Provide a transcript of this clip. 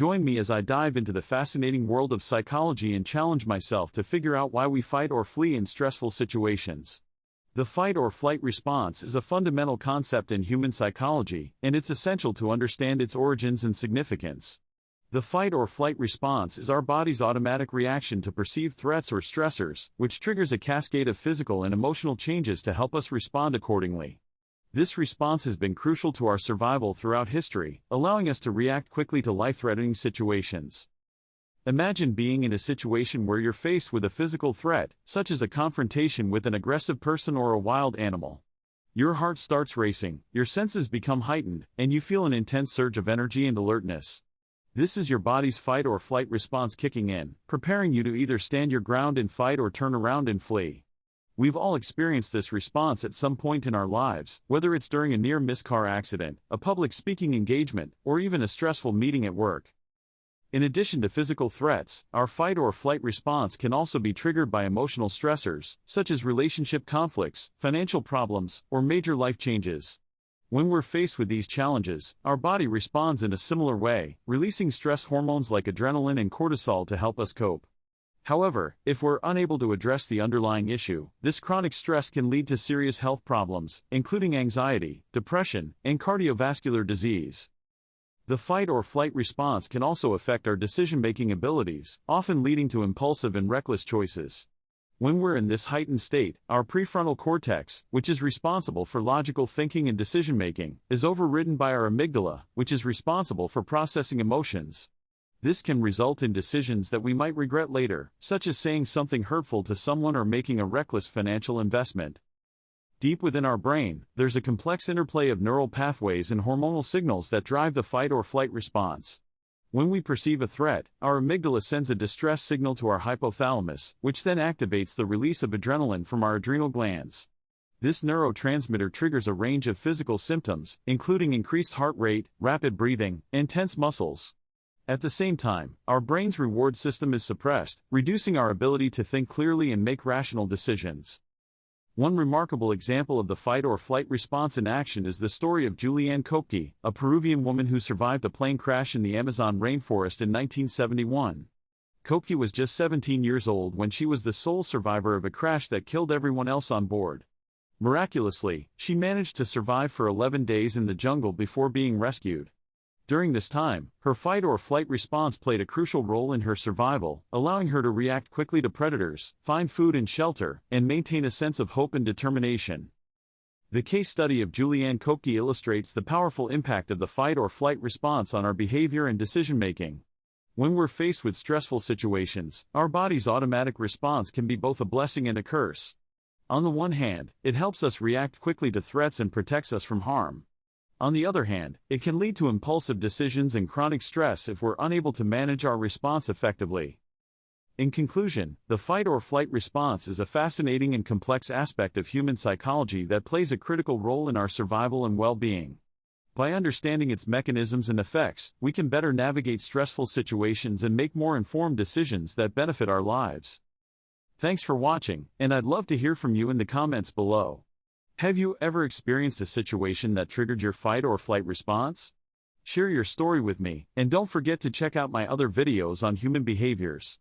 Join me as I dive into the fascinating world of psychology and challenge myself to figure out why we fight or flee in stressful situations. The fight or flight response is a fundamental concept in human psychology, and it's essential to understand its origins and significance. The fight or flight response is our body's automatic reaction to perceived threats or stressors, which triggers a cascade of physical and emotional changes to help us respond accordingly. This response has been crucial to our survival throughout history, allowing us to react quickly to life-threatening situations. Imagine being in a situation where you're faced with a physical threat, such as a confrontation with an aggressive person or a wild animal. Your heart starts racing, your senses become heightened, and you feel an intense surge of energy and alertness. This is your body's fight or flight response kicking in, preparing you to either stand your ground and fight or turn around and flee. We've all experienced this response at some point in our lives, whether it's during a near-miss car accident, a public speaking engagement, or even a stressful meeting at work. In addition to physical threats, our fight or flight response can also be triggered by emotional stressors, such as relationship conflicts, financial problems, or major life changes. When we're faced with these challenges, our body responds in a similar way, releasing stress hormones like adrenaline and cortisol to help us cope. However, if we're unable to address the underlying issue, this chronic stress can lead to serious health problems, including anxiety, depression, and cardiovascular disease. The fight or flight response can also affect our decision-making abilities, often leading to impulsive and reckless choices. When we're in this heightened state, our prefrontal cortex, which is responsible for logical thinking and decision-making, is overridden by our amygdala, which is responsible for processing emotions. This can result in decisions that we might regret later, such as saying something hurtful to someone or making a reckless financial investment. Deep within our brain, there's a complex interplay of neural pathways and hormonal signals that drive the fight or flight response. When we perceive a threat, our amygdala sends a distress signal to our hypothalamus, which then activates the release of adrenaline from our adrenal glands. This neurotransmitter triggers a range of physical symptoms, including increased heart rate, rapid breathing, and tense muscles. At the same time, our brain's reward system is suppressed, reducing our ability to think clearly and make rational decisions. One remarkable example of the fight or flight response in action is the story of Julianne Koepke, a Peruvian woman who survived a plane crash in the Amazon rainforest in 1971. Koepke was just 17 years old when she was the sole survivor of a crash that killed everyone else on board. Miraculously, she managed to survive for 11 days in the jungle before being rescued. During this time, her fight or flight response played a crucial role in her survival, allowing her to react quickly to predators, find food and shelter, and maintain a sense of hope and determination. The case study of Julianne Koepke illustrates the powerful impact of the fight or flight response on our behavior and decision-making. When we're faced with stressful situations, our body's automatic response can be both a blessing and a curse. On the one hand, it helps us react quickly to threats and protects us from harm. On the other hand, it can lead to impulsive decisions and chronic stress if we're unable to manage our response effectively. In conclusion, the fight or flight response is a fascinating and complex aspect of human psychology that plays a critical role in our survival and well-being. By understanding its mechanisms and effects, we can better navigate stressful situations and make more informed decisions that benefit our lives. Thanks for watching, and I'd love to hear from you in the comments below. Have you ever experienced a situation that triggered your fight or flight response? Share your story with me, and don't forget to check out my other videos on human behaviors.